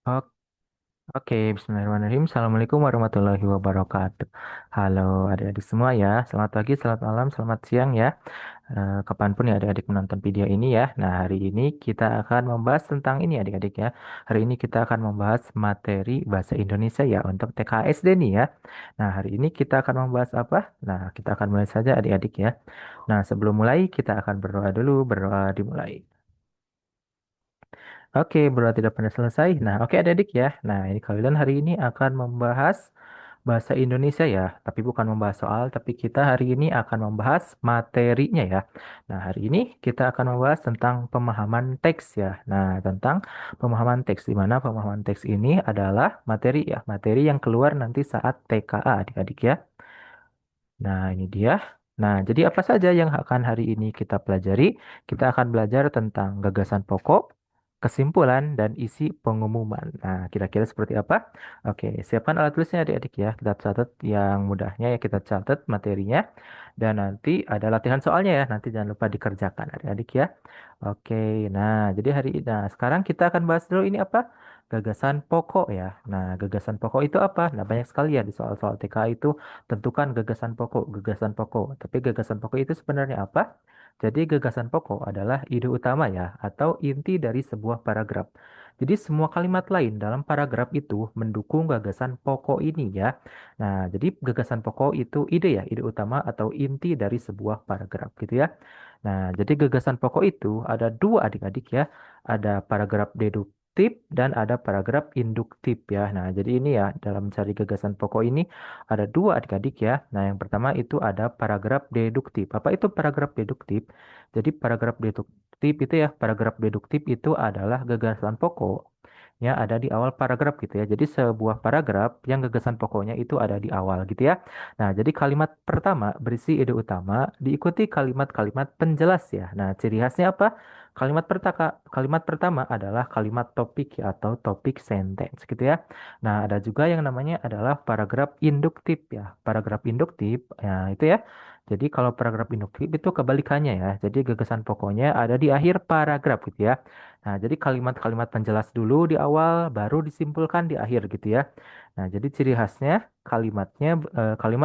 O- Oke, Bismillahirrahmanirrahim. Assalamualaikum warahmatullahi wabarakatuh. Halo adik-adik semua ya. Selamat pagi, selamat malam, selamat siang ya. Kapanpun ya adik-adik menonton video ini ya. Nah, hari ini kita akan membahas tentang ini adik-adik ya. Hari ini kita akan membahas materi bahasa Indonesia ya untuk TKSD nih ya. Nah, hari ini kita akan membahas apa? Nah, kita akan mulai saja adik-adik ya. Nah, sebelum mulai kita akan berdoa dulu. Berdoa dimulai. Oke, berarti tidak pernah selesai. Nah, oke adik-adik ya. Nah, ini kalian hari ini akan membahas bahasa Indonesia ya. Tapi bukan membahas soal, tapi kita hari ini akan membahas materinya ya. Nah, hari ini kita akan membahas tentang pemahaman teks ya. Nah, tentang pemahaman teks. Di mana pemahaman teks ini adalah materi ya. Materi yang keluar nanti saat TKA adik-adik ya. Nah, ini dia. Nah, jadi apa saja yang akan hari ini kita pelajari? Kita akan belajar tentang gagasan pokok, kesimpulan, dan isi pengumuman. Nah, kira-kira seperti apa? Oke, siapkan alat tulisnya adik-adik ya. Kita catat yang mudahnya ya, kita catat materinya. Dan nanti ada latihan soalnya ya. Nanti jangan lupa dikerjakan adik-adik ya. Oke, nah sekarang kita akan bahas dulu ini apa? Gagasan pokok ya. Nah, gagasan pokok itu apa? Nah, banyak sekali ya di soal-soal TK itu tentukan gagasan pokok, gagasan pokok. Tapi gagasan pokok itu sebenarnya apa? Jadi gagasan pokok adalah ide utama ya, atau inti dari sebuah paragraf. Jadi semua kalimat lain dalam paragraf itu mendukung gagasan pokok ini ya. Nah, jadi gagasan pokok itu ide ya, ide utama atau inti dari sebuah paragraf gitu ya. Nah, jadi gagasan pokok itu ada dua adik-adik ya. Ada paragraf deduktif dan ada paragraf induktif ya. Nah, jadi ini ya dalam mencari gagasan pokok ini ada dua adik-adik ya. Nah, yang pertama itu ada paragraf deduktif. Apa itu paragraf deduktif? Jadi paragraf deduktif itu ya, paragraf deduktif itu adalah gagasan pokok yang ada di awal paragraf gitu ya. Jadi sebuah paragraf yang gagasan pokoknya itu ada di awal gitu ya. Nah, jadi kalimat pertama berisi ide utama diikuti kalimat-kalimat penjelas ya. Nah, ciri khasnya apa? Kalimat pertama adalah kalimat topik ya, atau topik sentence gitu ya. Nah, ada juga yang namanya adalah paragraf induktif ya. Paragraf induktif ya itu ya. Jadi kalau paragraf induktif itu kebalikannya ya. Jadi gagasan pokoknya ada di akhir paragraf gitu ya. Nah, jadi kalimat-kalimat penjelas dulu di awal, baru disimpulkan di akhir gitu ya. Nah, jadi ciri khasnya kalimat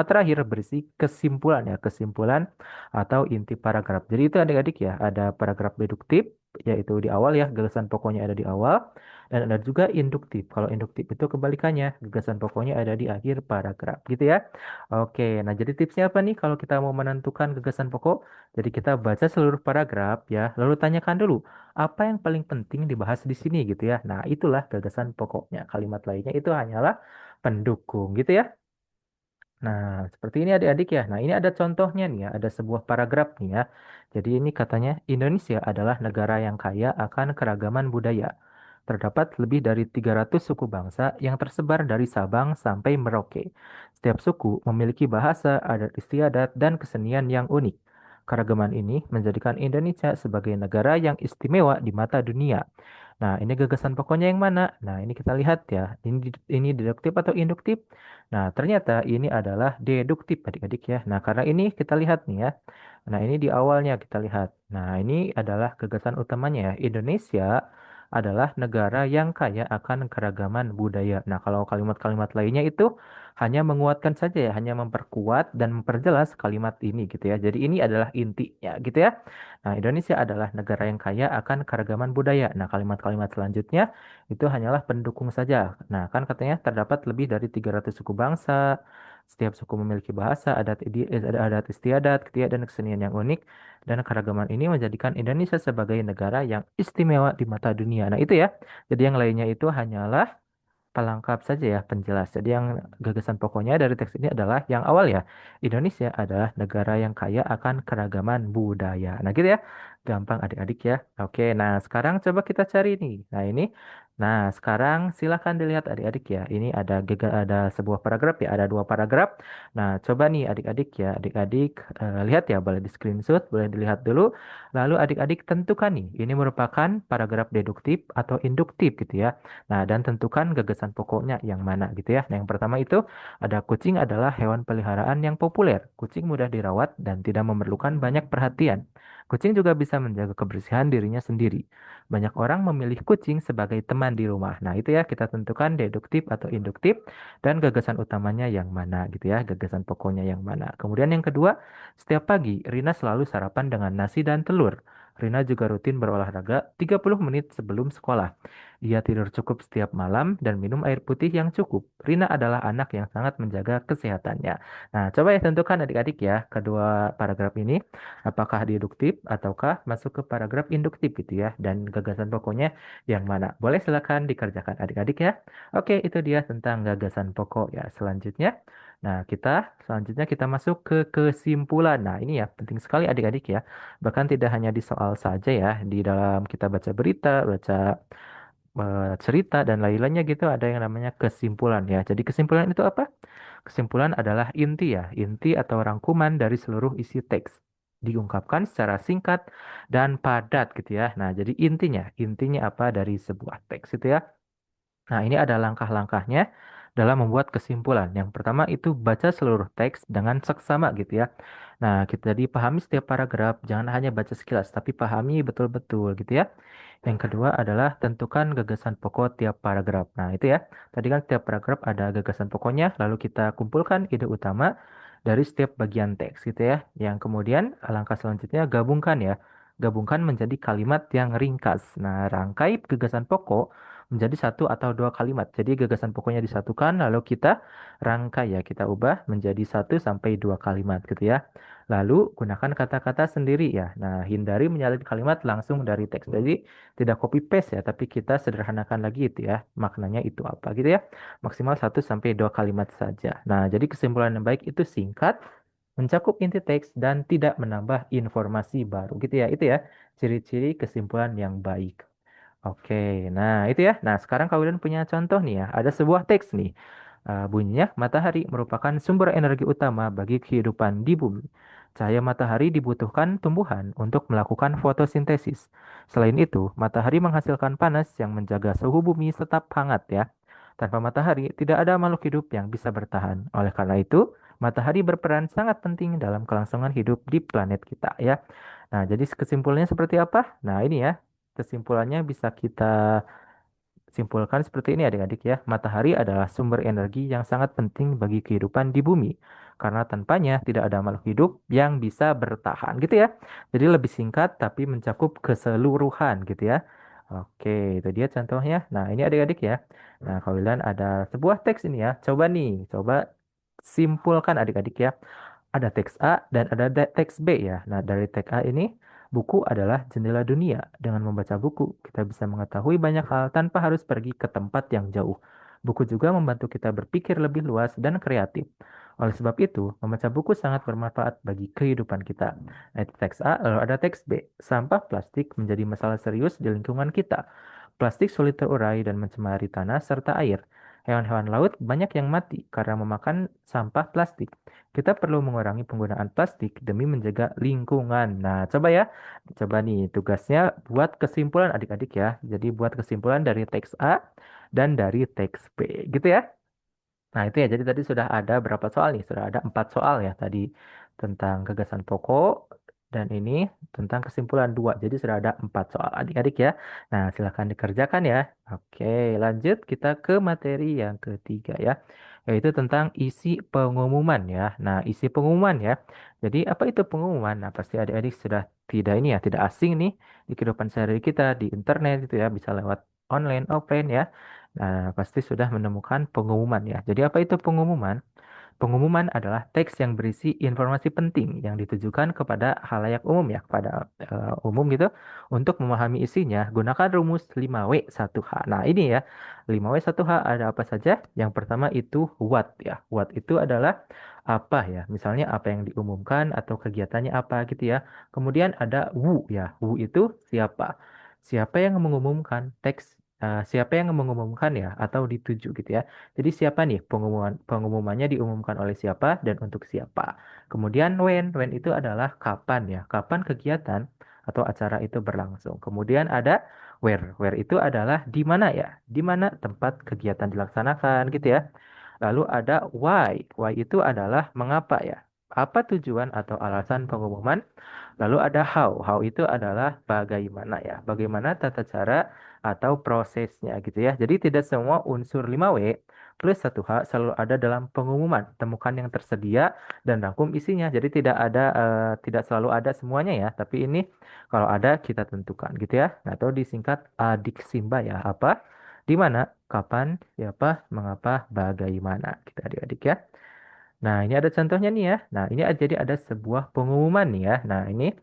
terakhir berisi kesimpulan ya, kesimpulan atau inti paragraf. Jadi itu adik-adik ya, ada paragraf deduktif yaitu di awal ya, gagasan pokoknya ada di awal dan ada juga induktif. Kalau induktif itu kebalikannya, gagasan pokoknya ada di akhir paragraf gitu ya. Oke, nah jadi tipsnya apa nih kalau kita mau menentukan gagasan pokok? Jadi kita baca seluruh paragraf ya, lalu tanyakan dulu apa yang paling penting dibahas di sini gitu ya. Nah, itulah gagasan pokoknya. Kalimat lainnya itu hanyalah pendukung gitu ya. Nah, seperti ini adik-adik ya. Nah, ini ada contohnya nih ya, ada sebuah paragraf nih ya. Jadi ini katanya Indonesia adalah negara yang kaya akan keragaman budaya. Terdapat lebih dari 300 suku bangsa yang tersebar dari Sabang sampai Merauke. Setiap suku memiliki bahasa, adat istiadat, dan kesenian yang unik. Keragaman ini menjadikan Indonesia sebagai negara yang istimewa di mata dunia. Nah, ini gagasan pokoknya yang mana? Nah, ini kita lihat ya. Ini deduktif atau induktif? Nah, ternyata ini adalah deduktif adik-adik ya. Nah, karena ini kita lihat nih ya. Nah, ini di awalnya kita lihat. Nah, ini adalah gagasan utamanya ya. Indonesia adalah negara yang kaya akan keragaman budaya. Nah, kalau kalimat-kalimat lainnya itu hanya menguatkan saja ya, hanya memperkuat dan memperjelas kalimat ini gitu ya. Jadi ini adalah intinya gitu ya. Nah, Indonesia adalah negara yang kaya akan keragaman budaya. Nah, kalimat-kalimat selanjutnya itu hanyalah pendukung saja. Nah, kan katanya terdapat lebih dari 300 suku bangsa. Setiap suku memiliki bahasa, adat istiadat, ketiak, dan kesenian yang unik. Dan keragaman ini menjadikan Indonesia sebagai negara yang istimewa di mata dunia. Nah, itu ya. Jadi yang lainnya itu hanyalah pelengkap saja ya, penjelas. Jadi yang gagasan pokoknya dari teks ini adalah yang awal ya. Indonesia adalah negara yang kaya akan keragaman budaya. Nah gitu ya. Gampang adik-adik ya. Oke, nah sekarang coba kita cari nih. Nah sekarang silakan dilihat adik-adik ya. Ini ada sebuah paragraf ya, ada dua paragraf. Nah coba nih adik-adik ya, adik-adik lihat ya, boleh di screenshot, boleh dilihat dulu. Lalu adik-adik tentukan nih, ini merupakan paragraf deduktif atau induktif gitu ya. Nah, dan tentukan gagasan pokoknya yang mana gitu ya. Nah, yang pertama itu ada kucing adalah hewan peliharaan yang populer. Kucing mudah dirawat dan tidak memerlukan banyak perhatian. Kucing juga bisa menjaga kebersihan dirinya sendiri. Banyak orang memilih kucing sebagai teman di rumah. Nah, itu ya kita tentukan deduktif atau induktif dan gagasan utamanya yang mana gitu ya, gagasan pokoknya yang mana. Kemudian yang kedua, setiap pagi Rina selalu sarapan dengan nasi dan telur. Rina juga rutin berolahraga 30 menit sebelum sekolah. Dia tidur cukup setiap malam dan minum air putih yang cukup. Rina adalah anak yang sangat menjaga kesehatannya. Nah, coba ya tentukan adik-adik ya kedua paragraf ini. Apakah deduktif ataukah masuk ke paragraf induktif gitu ya. Dan gagasan pokoknya yang mana? Boleh silakan dikerjakan adik-adik ya. Oke, itu dia tentang gagasan pokok ya. Selanjutnya kita masuk ke kesimpulan. Nah, ini ya penting sekali adik-adik ya. Bahkan tidak hanya di soal saja ya, di dalam kita baca berita, baca cerita dan lain-lainnya gitu ada yang namanya kesimpulan ya. Jadi kesimpulan itu apa? Kesimpulan adalah inti ya, inti atau rangkuman dari seluruh isi teks. Diungkapkan secara singkat dan padat gitu ya. Nah, jadi intinya apa dari sebuah teks itu ya. Nah, ini ada langkah-langkahnya dalam membuat kesimpulan. Yang pertama itu baca seluruh teks dengan seksama gitu ya. Nah, kita jadi pahami setiap paragraf, jangan hanya baca sekilas, tapi pahami betul-betul gitu ya. Yang kedua adalah tentukan gagasan pokok tiap paragraf. Nah, itu ya. Tadi kan setiap paragraf ada gagasan pokoknya, lalu kita kumpulkan ide utama dari setiap bagian teks gitu ya. Yang kemudian langkah selanjutnya gabungkan ya. Gabungkan menjadi kalimat yang ringkas. Nah, rangkai gagasan pokok menjadi satu atau dua kalimat. Jadi gagasan pokoknya disatukan, lalu kita rangkai ya, kita ubah menjadi satu sampai dua kalimat gitu ya. Lalu gunakan kata-kata sendiri ya. Nah, hindari menyalin kalimat langsung dari teks. Jadi tidak copy paste ya, tapi kita sederhanakan lagi itu ya. Maknanya itu apa gitu ya. Maksimal satu sampai dua kalimat saja. Nah, jadi kesimpulan yang baik itu singkat, mencakup inti teks dan tidak menambah informasi baru gitu ya. Itu ya ciri-ciri kesimpulan yang baik. Oke, nah itu ya. Nah, sekarang kalian punya contoh nih ya. Ada sebuah teks nih. Bunyinya, matahari merupakan sumber energi utama bagi kehidupan di bumi. Cahaya matahari dibutuhkan tumbuhan untuk melakukan fotosintesis. Selain itu, matahari menghasilkan panas yang menjaga suhu bumi tetap hangat ya. Tanpa matahari, tidak ada makhluk hidup yang bisa bertahan. Oleh karena itu, matahari berperan sangat penting dalam kelangsungan hidup di planet kita ya. Nah, jadi kesimpulannya seperti apa? Nah, ini ya. Kesimpulannya bisa kita simpulkan seperti ini adik-adik ya. Matahari adalah sumber energi yang sangat penting bagi kehidupan di bumi. Karena tanpanya tidak ada makhluk hidup yang bisa bertahan gitu ya. Jadi lebih singkat tapi mencakup keseluruhan gitu ya. Oke, itu dia contohnya. Nah, ini adik-adik ya. Nah, kalian ada sebuah teks ini ya. Coba simpulkan adik-adik ya. Ada teks A dan ada teks B ya. Nah, dari teks A ini, buku adalah jendela dunia. Dengan membaca buku, kita bisa mengetahui banyak hal tanpa harus pergi ke tempat yang jauh. Buku juga membantu kita berpikir lebih luas dan kreatif. Oleh sebab itu, membaca buku sangat bermanfaat bagi kehidupan kita. Nah, itu teks A, lalu ada teks B. Sampah plastik menjadi masalah serius di lingkungan kita. Plastik sulit terurai dan mencemari tanah serta air. Hewan-hewan laut banyak yang mati karena memakan sampah plastik. Kita perlu mengurangi penggunaan plastik demi menjaga lingkungan. Nah, coba nih tugasnya buat kesimpulan adik-adik ya. Jadi buat kesimpulan dari teks A dan dari teks B, gitu ya. Nah, itu ya. Jadi tadi sudah ada berapa soal nih? Sudah ada 4 soal ya tadi tentang gagasan pokok dan ini tentang kesimpulan dua. Jadi sudah ada 4 soal adik-adik ya. Nah, silakan dikerjakan ya. Oke, lanjut kita ke materi yang ketiga ya, yaitu tentang isi pengumuman ya. Nah, isi pengumuman ya. Jadi apa itu pengumuman? Nah, pasti adik-adik sudah tidak ini ya, tidak asing nih di kehidupan sehari kita di internet itu ya, bisa lewat online, offline ya. Nah, pasti sudah menemukan pengumuman ya. Jadi apa itu pengumuman? Pengumuman adalah teks yang berisi informasi penting yang ditujukan kepada halayak umum ya, kepada umum gitu. Untuk memahami isinya, gunakan rumus 5W1H. Nah, ini ya, 5W1H ada apa saja? Yang pertama itu what ya. What itu adalah apa ya? Misalnya apa yang diumumkan atau kegiatannya apa gitu ya. Kemudian ada who ya. Who itu siapa? Siapa yang mengumumkan teks, siapa yang mengumumkan ya atau dituju gitu ya. Jadi siapa nih pengumumannya diumumkan oleh siapa dan untuk siapa. Kemudian when itu adalah kapan ya, kapan kegiatan atau acara itu berlangsung. Kemudian ada where itu adalah di mana ya, di mana tempat kegiatan dilaksanakan gitu ya. Lalu ada why itu adalah mengapa ya. Apa tujuan atau alasan pengumuman? Lalu ada how. How itu adalah bagaimana ya. Bagaimana tata cara atau prosesnya gitu ya. Jadi tidak semua unsur 5W plus 1H selalu ada dalam pengumuman. Temukan yang tersedia dan rangkum isinya. Jadi tidak selalu ada semuanya ya. Tapi ini kalau ada kita tentukan gitu ya. Nah, atau disingkat adik Simba ya. Apa? Di mana? Kapan? Siapa? Mengapa? Bagaimana? Kita adik-adik ya. Nah, ini ada contohnya nih ya. Nah, ini jadi ada sebuah pengumuman nih ya. Nah, ini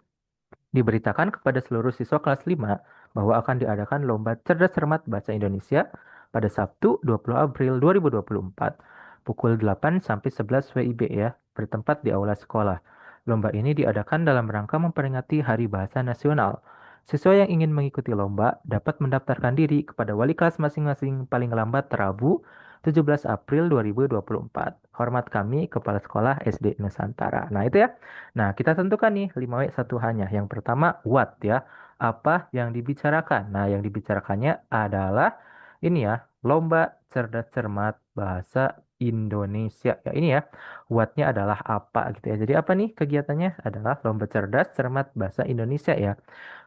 diberitakan kepada seluruh siswa kelas 5 bahwa akan diadakan lomba cerdas cermat bahasa Indonesia pada Sabtu 20 April 2024 pukul 8 sampai 11 WIB ya, bertempat di aula sekolah. Lomba ini diadakan dalam rangka memperingati Hari Bahasa Nasional. Siswa yang ingin mengikuti lomba dapat mendaftarkan diri kepada wali kelas masing-masing paling lambat Rabu 17 April 2024. Hormat kami, Kepala Sekolah SD Nusantara. Nah, itu ya. Nah, kita tentukan nih 5W satu hanya. Yang pertama, what ya. Apa yang dibicarakan? Nah, yang dibicarakannya adalah ini ya, lomba cerdas cermat bahasa Indonesia. Ya, ini ya, what-nya adalah apa gitu ya. Jadi apa nih kegiatannya? Adalah lomba cerdas cermat bahasa Indonesia ya.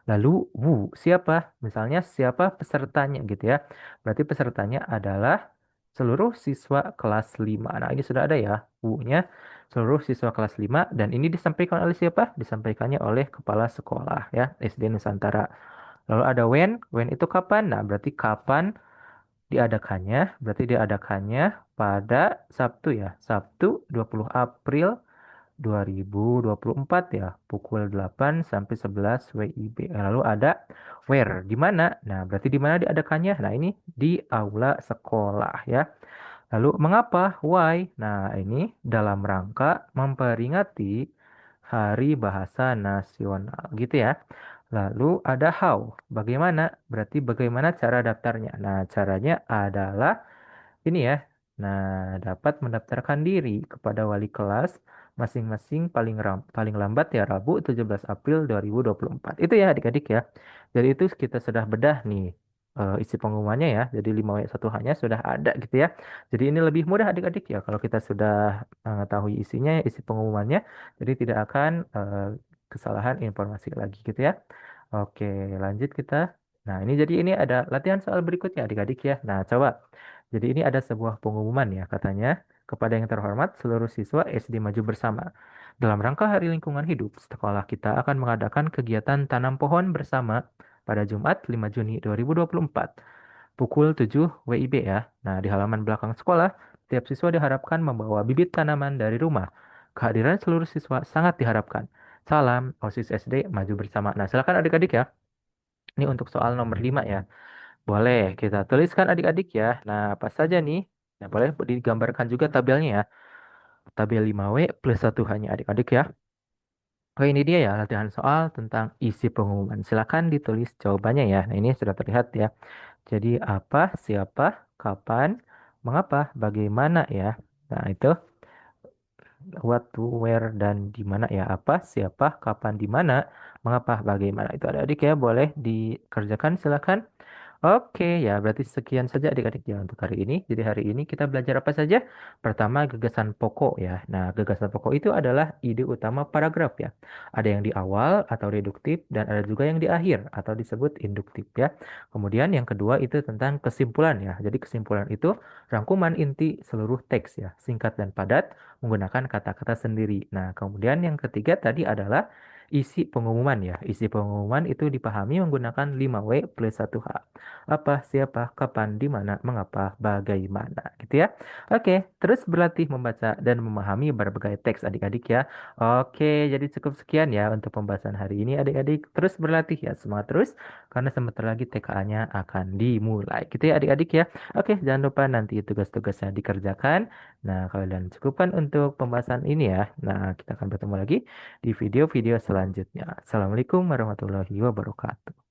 Lalu, siapa? Misalnya siapa pesertanya gitu ya. Berarti pesertanya adalah seluruh siswa kelas 5. Nah, ini sudah ada ya, nya seluruh siswa kelas 5 dan ini disampaikan oleh siapa? Disampaikannya oleh kepala sekolah ya, SD Nusantara. Lalu ada when itu kapan? Nah, berarti kapan diadakannya? Berarti diadakannya pada Sabtu ya, Sabtu 20 April 2024 ya, pukul 8 sampai 11 WIB. Lalu ada where, di mana? Nah, berarti di mana diadakannya? Nah, ini di aula sekolah ya. Lalu mengapa? Why? Nah, ini dalam rangka memperingati Hari Bahasa Nasional gitu ya. Lalu ada how. Bagaimana? Berarti bagaimana cara daftarnya? Nah, caranya adalah ini ya. Nah, dapat mendaftarkan diri kepada wali kelas masing-masing paling lambat ya Rabu 17 April 2024. Itu ya adik-adik ya. Jadi itu kita sudah bedah nih isi pengumumannya ya. Jadi 5W satu hanya sudah ada gitu ya. Jadi ini lebih mudah adik-adik ya kalau kita sudah mengetahui isinya, isi pengumumannya. Jadi tidak akan kesalahan informasi lagi gitu ya. Oke, lanjut kita. Nah, ini ada latihan soal berikutnya adik-adik ya. Nah, coba. Jadi ini ada sebuah pengumuman ya katanya kepada yang terhormat seluruh siswa SD Maju Bersama. Dalam rangka Hari Lingkungan Hidup, sekolah kita akan mengadakan kegiatan tanam pohon bersama pada Jumat 5 Juni 2024 pukul 7 WIB ya. Nah, di halaman belakang sekolah, tiap siswa diharapkan membawa bibit tanaman dari rumah. Kehadiran seluruh siswa sangat diharapkan. Salam OSIS SD Maju Bersama. Nah, silakan adik-adik ya. Ini untuk soal nomor 5 ya. Boleh kita tuliskan adik-adik ya. Nah, apa saja nih? Nah, boleh digambarkan juga tabelnya ya. Tabel 5W plus 1 hanya adik-adik ya. Oke, ini dia ya latihan soal tentang isi pengumuman. Silakan ditulis jawabannya ya. Nah, ini sudah terlihat ya. Jadi apa, siapa, kapan, mengapa, bagaimana ya. Nah, itu what, to, where, dan di mana ya. Apa, siapa, kapan, di mana, mengapa, bagaimana. Itu adik-adik ya. Boleh dikerjakan silakan. Oke, ya berarti sekian saja adik-adik ya untuk hari ini. Jadi hari ini kita belajar apa saja? Pertama, gagasan pokok ya. Nah, gagasan pokok itu adalah ide utama paragraf ya. Ada yang di awal atau reduktif dan ada juga yang di akhir atau disebut induktif ya. Kemudian yang kedua itu tentang kesimpulan ya. Jadi kesimpulan itu rangkuman inti seluruh teks ya, singkat dan padat menggunakan kata-kata sendiri. Nah, kemudian yang ketiga tadi adalah isi pengumuman ya. Isi pengumuman itu dipahami menggunakan 5W plus 1H. Apa, siapa, kapan, di mana, mengapa, bagaimana, gitu ya. Oke, terus berlatih membaca dan memahami berbagai teks adik-adik ya. Oke, jadi cukup sekian ya untuk pembahasan hari ini adik-adik. Terus berlatih ya, semangat terus karena sebentar lagi TKA-nya akan dimulai. Gitu ya adik-adik ya. Oke, jangan lupa nanti tugas-tugasnya dikerjakan. Nah, kalian cukupkan untuk pembahasan ini ya. Nah, kita akan bertemu lagi di video-video selanjutnya. Assalamualaikum warahmatullahi wabarakatuh.